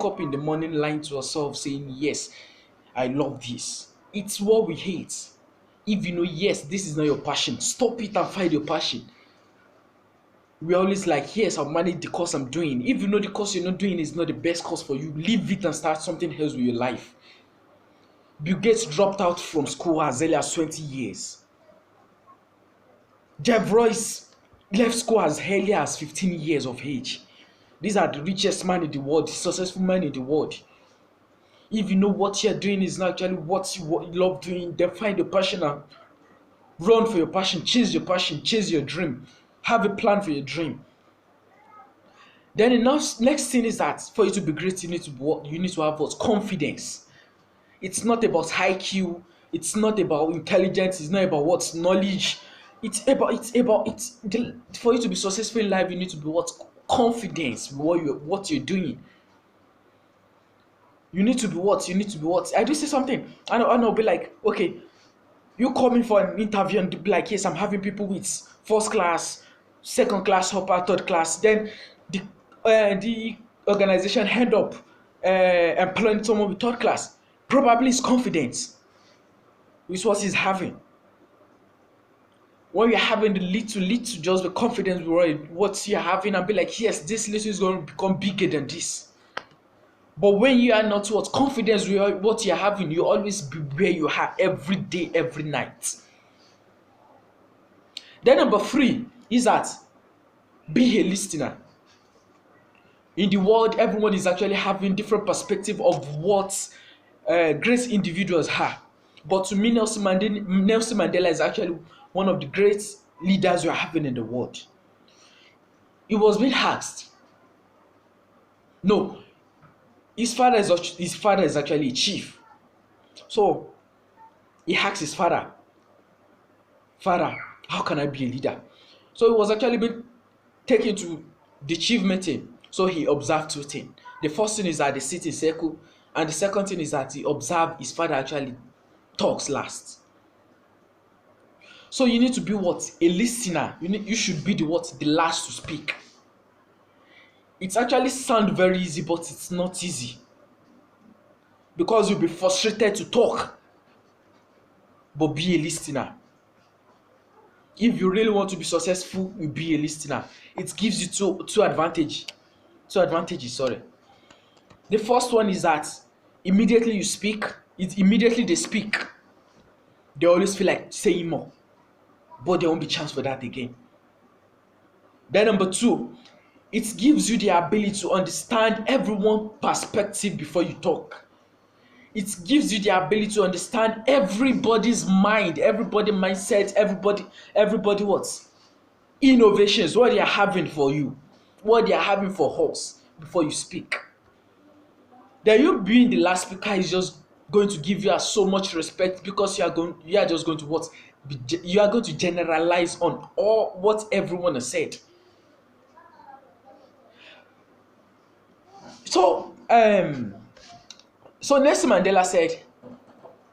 up in the morning lying to ourselves saying, yes, I love this. It's what we hate. If you know, yes, this is not your passion, stop it and find your passion. We're always like, yes, I'll manage the course I'm doing. If you know the course you're not doing is not the best course for you, leave it and start something else with your life. Bill Gates dropped out from school as early as 20 years. Jeff Royce left school as early as 15 years of age. These are the richest man in the world, the successful man in the world. If you know what you're doing is not actually what you love doing, then find your passion and run for your passion, chase your dream, have a plan for your dream. Then the next thing is that for you to be great, you need to have what? Confidence. It's not about IQ, it's not about intelligence, it's not about what? Knowledge. For you to be successful in life, you need to be what? Confidence with what you're doing. You need to be what? You need to be what? I do say something, and I'll be like, okay, you coming for an interview and be like, yes, I'm having people with first class, second class, upper, third class. Then the organization head up employing someone with third class. Probably is confidence with what he's having. When you're having the little, just the confidence with what you're having and be like, yes, this little is going to become bigger than this. But when you are not what confidence with what you're having, you always be where you are every day, every night. Then number 3 is that be a listener. In the world, everyone is actually having different perspective of what great individuals are. But to me, Nelson Mandela is actually one of the great leaders we are having in the world. He was being asked. No, his father is actually a chief. So he asked his father, "Father, how can I be a leader?" So he was actually being taken to the chief meeting. So he observed 2 things. The first thing is that they sit in circle, and the second thing is that he observed his father actually talks last. So you need to be what? A listener. You should be the last to speak. It actually sounds very easy, but it's not easy. Because you'll be frustrated to talk, but be a listener. If you really want to be successful, you be a listener. It gives you two advantages. Sorry. The first one is that immediately you speak, immediately they speak. They always feel like saying more, but there won't be chance for that again. Then number 2, it gives you the ability to understand everyone's perspective before you talk. It gives you the ability to understand everybody's mind, everybody's mindset, everybody what? Innovations, what they are having for you, what they are having for us before you speak. Then you being the last speaker is just going to give you so much respect because you are just going to what? You are going to generalize on all what everyone has said. So Nelson Mandela said,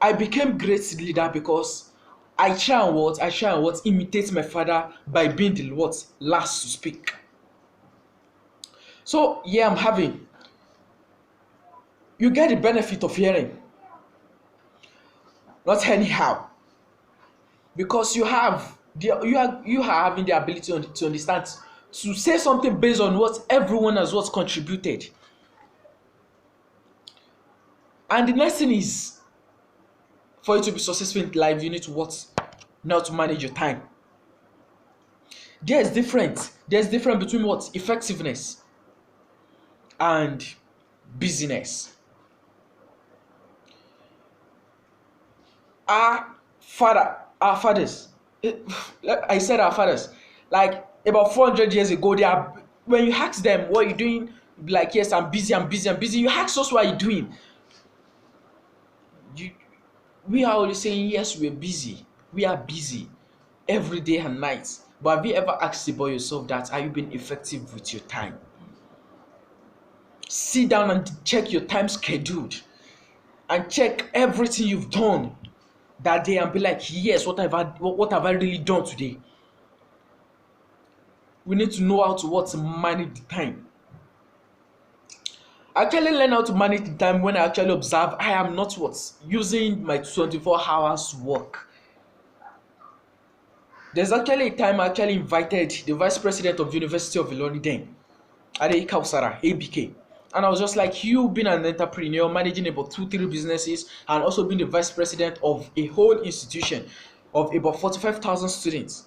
I became great leader because I try and what imitate my father by being the what last to speak. So yeah, I'm having you get the benefit of hearing, not anyhow, because you are having the ability to understand, to say something based on what everyone has what contributed. And the next thing is, for you to be successful in life, you need to what? Now to manage your time. There's difference between what? Effectiveness and busyness. Our fathers, I said our fathers, like about 400 years ago, when you ask them what you doing, like, yes, I'm busy. You ask us what you doing. We are always saying, yes, we're busy. We are busy every day and night. But have you ever asked about yourself that, are you being effective with your time? Sit down and check your time scheduled and check everything you've done that day and be like, yes, what have I really done today? We need to know how to manage the time. I actually learn how to manage the time when I actually observe I am not what using my 24 hours to work. There's actually a time I actually invited the vice president of the University of Ilorin then, Adeyi Kausara, ABK. And I was just like, you being an entrepreneur, managing about two, three businesses, and also being the vice president of a whole institution of about 45,000 students.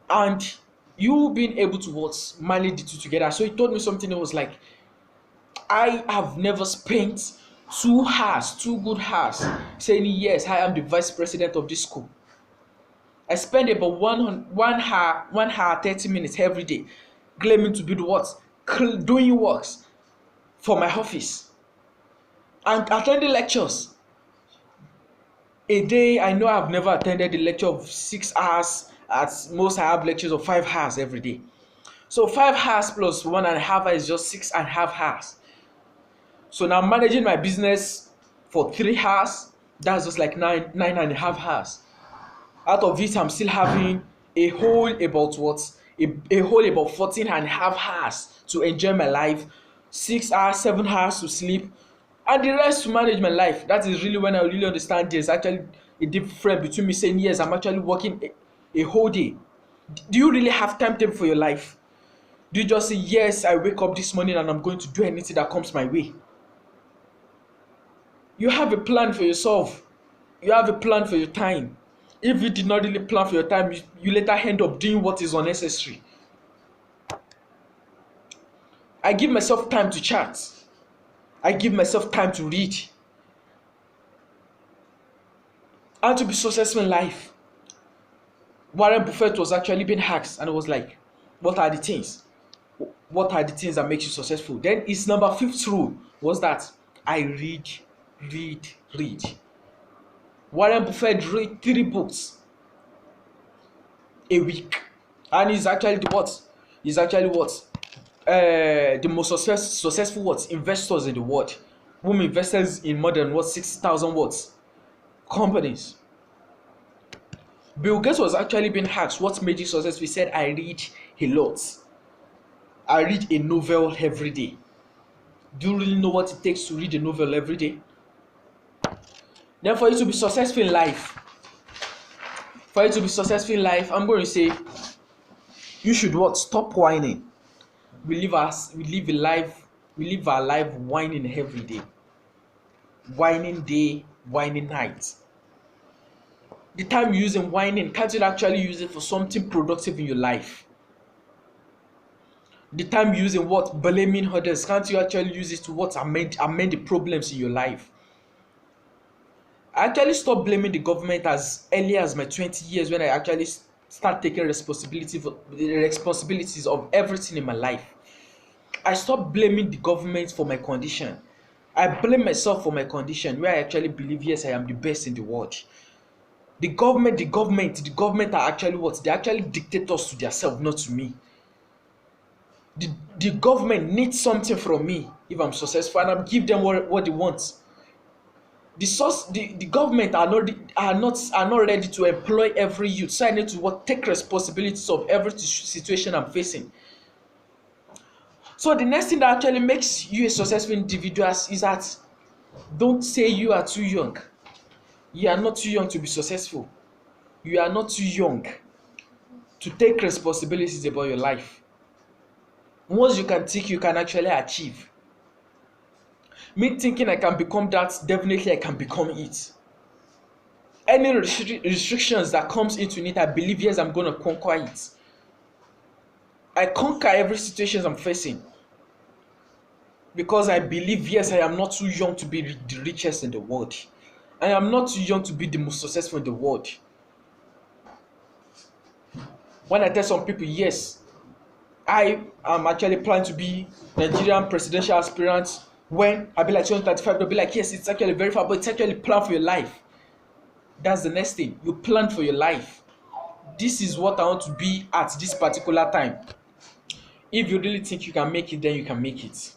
And you being able to what manage the two together. So he told me something that was like, I have never spent 2 hours, 2 good hours, saying yes, I am the vice president of this school. I spend about 1 hour, 30 minutes every day claiming to be the what? Doing works for my office and attending lectures. A day, I know I've never attended a lecture of 6 hours. At most, I have lectures of 5 hours every day. So 5 hours plus 1.5 hours is just 6.5 hours. So now managing my business for 3 hours, that's just like 9.5 hours. Out of it, I'm still having a whole about what? A whole about 14.5 hours to enjoy my life, 6 hours, 7 hours to sleep, and the rest to manage my life. That is really when I really understand there's actually a difference between me saying yes, I'm actually working a whole day. Do you really have timetable for your life? Do you just say yes, I wake up this morning and I'm going to do anything that comes my way? You have a plan for yourself. You have a plan for your time. If you did not really plan for your time, you later end up doing what is unnecessary. I give myself time to chat. I give myself time to read. And to be successful in life. Warren Buffett was actually being asked and it was like, what are the things? What are the things that make you successful? Then his number 5th rule was that I read, read, read. Warren Buffett read 3 books a week, and he's actually the what? He's actually what? The most successful what? Investors in the world, whom invests in more than what 60,000 what? Companies. Bill Gates was actually being asked what made you successful. He said, I read a lot. I read a novel every day. Do you really know what it takes to read a novel every day? Then for you to be successful in life, I'm going to say you should what? Stop whining. We live our life whining every day. Whining day, whining night. The time you use in whining, can't you actually use it for something productive in your life? The time you use in what? Blaming others, can't you actually use it to what? Amend the problems in your life? I actually stopped blaming the government as early as my 20 years when I actually start taking responsibility for the responsibilities of everything in my life. I stopped blaming the government for my condition. I blame myself for my condition where I actually believe yes, I am the best in the world. The government are actually what? They actually dictators to themselves, not to me. The government needs something from me if I'm successful, and I'll give them what they want. The government are not ready to employ every youth, so I need to what? Take responsibilities of every situation I'm facing. So the next thing that actually makes you a successful individual is that don't say you are too young. You are not too young to be successful. You are not too young to take responsibilities about your life. Once you can think, you can actually achieve. Me thinking I can become that, definitely I can become it. Any restrictions that comes into it, I believe yes, I'm going to conquer it. I conquer every situation I'm facing because I believe yes, I am not too young to be the richest in the world. I am not too young to be the most successful in the world. When I tell some people yes, I am actually planning to be Nigerian presidential aspirant, when I be like 2035, they'll be like, yes, it's actually very far, but it's actually plan for your life. That's the next thing. You plan for your life. This is what I want to be at this particular time. If you really think you can make it, then you can make it.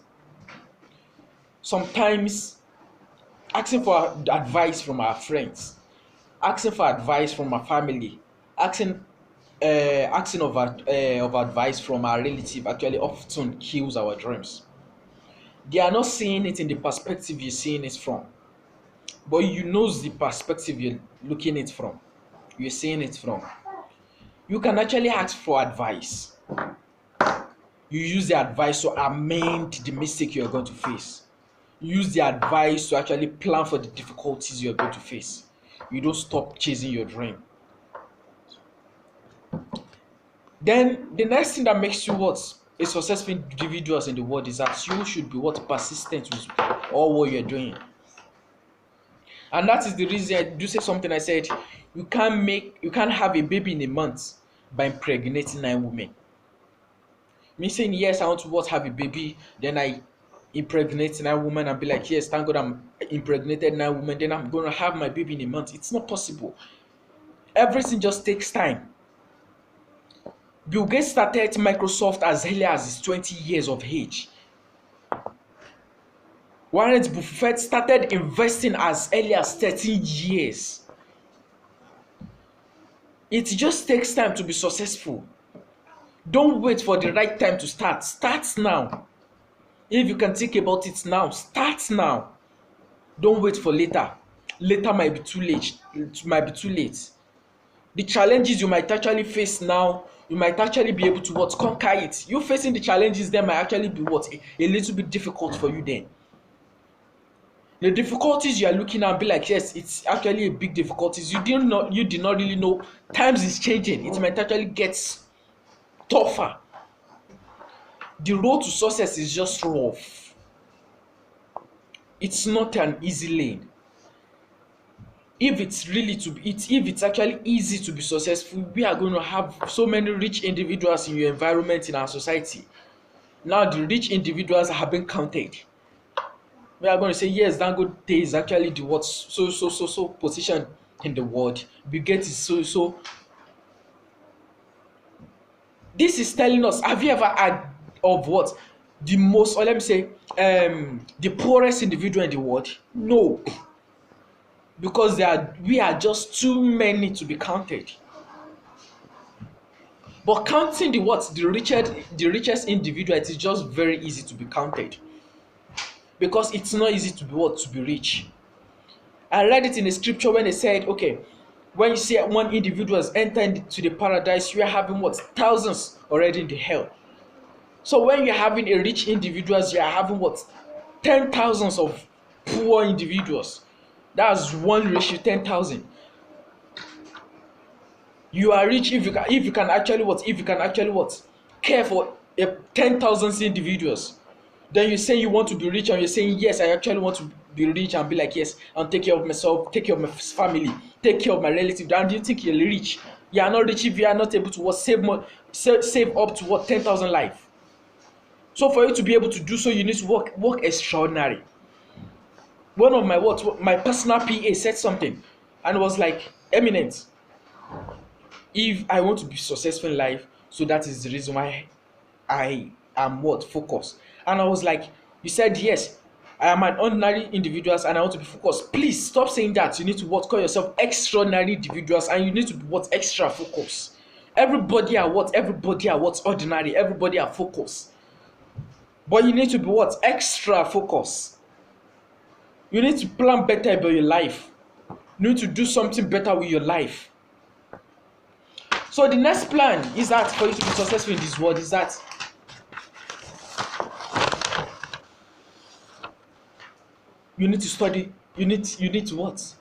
Sometimes asking for advice from our friends, asking for advice from our family, asking of advice from our relative actually often kills our dreams. They are not seeing it in the perspective you're seeing it from, but you know the perspective you're looking it from. You're seeing it from. You can actually ask for advice. You use the advice to amend the mistake you're going to face. Use the advice to actually plan for the difficulties you're going to face. You don't stop chasing your dream. Then the next thing that makes you what a successful individual in the world is that you should be what persistent with all what you're doing. And that is the reason I do say something. I said you can't have a baby in a month by impregnating 9 women. Me saying yes, I want to what have a baby, then I impregnate 9 women and be like, yes, thank God I'm impregnated 9 women, then I'm gonna have my baby in a month. It's not possible. Everything just takes time. Bill Gates started Microsoft as early as his 20 years of age. Warren Buffett started investing as early as 13 years. It just takes time to be successful. Don't wait for the right time to start. Start now. If you can think about it now, start now. Don't wait for later. Later might be too late. It might be too late. The challenges you might actually face now, you might actually be able to what conquer it. You facing the challenges then might actually be what a little bit difficult for you then. The difficulties you are looking at be like, yes, it's actually a big difficulties. You did not really know times is changing. It might actually get tougher. The road to success is just rough. It's not an easy lane. If it's actually easy to be successful, we are going to have so many rich individuals in your environment in our society. Now the rich individuals have been counted. We are going to say yes, Dangote is actually the what so position in the world. Bill Gates is so. This is telling us, have you ever heard of what the most, or let me say, the poorest individual in the world? No, because we are just too many to be counted. But counting the richest individual, it is just very easy to be counted, because it's not easy to be rich. I read it in the scripture when they said, okay, when you see one individual enter into the paradise, you are having what thousands already in the hell. So when you're having a rich individuals, you are having what 10,000s of poor individuals. That's one ratio 10,000. You are rich if you can actually care for 10,000 individuals. Then you say you want to be rich, and you're saying yes, I actually want to be rich, and be like yes, and take care of myself, take care of my family, take care of my relatives. And you think you're rich? You are not rich if you are not able to save up to 10,000 life. So for you to be able to do so, you need to work extraordinary. One of my personal PA said something, and it was like, eminent, if I want to be successful in life, so that is the reason why I am focused. And I was like, you said yes, I am an ordinary individual and I want to be focused. Please stop saying that. You need to call yourself extraordinary individuals, and you need to be extra focused. Everybody are ordinary, everybody are focused. But you need to be extra focused. You need to plan better about your life. You need to do something better with your life. So the next plan is that for you to be successful in this world is that you need to study. You need to what?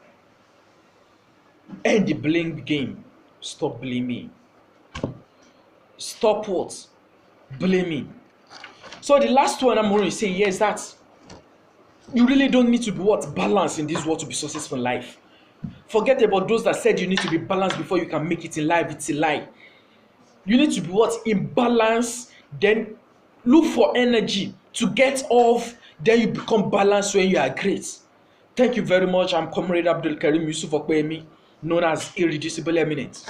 End the blame game. Stop blaming. Stop what? Blaming. So the last one I'm going to say here is that you really don't need to be balanced in this world to be successful in life. Forget about those that said you need to be balanced before you can make it in life. It's a lie. You need to be in balance, then look for energy to get off, then you become balanced when you are great. Thank you very much. I'm Comrade Abdul-kareem Yusuf Okpeyemi, known as Irreducible Eminent.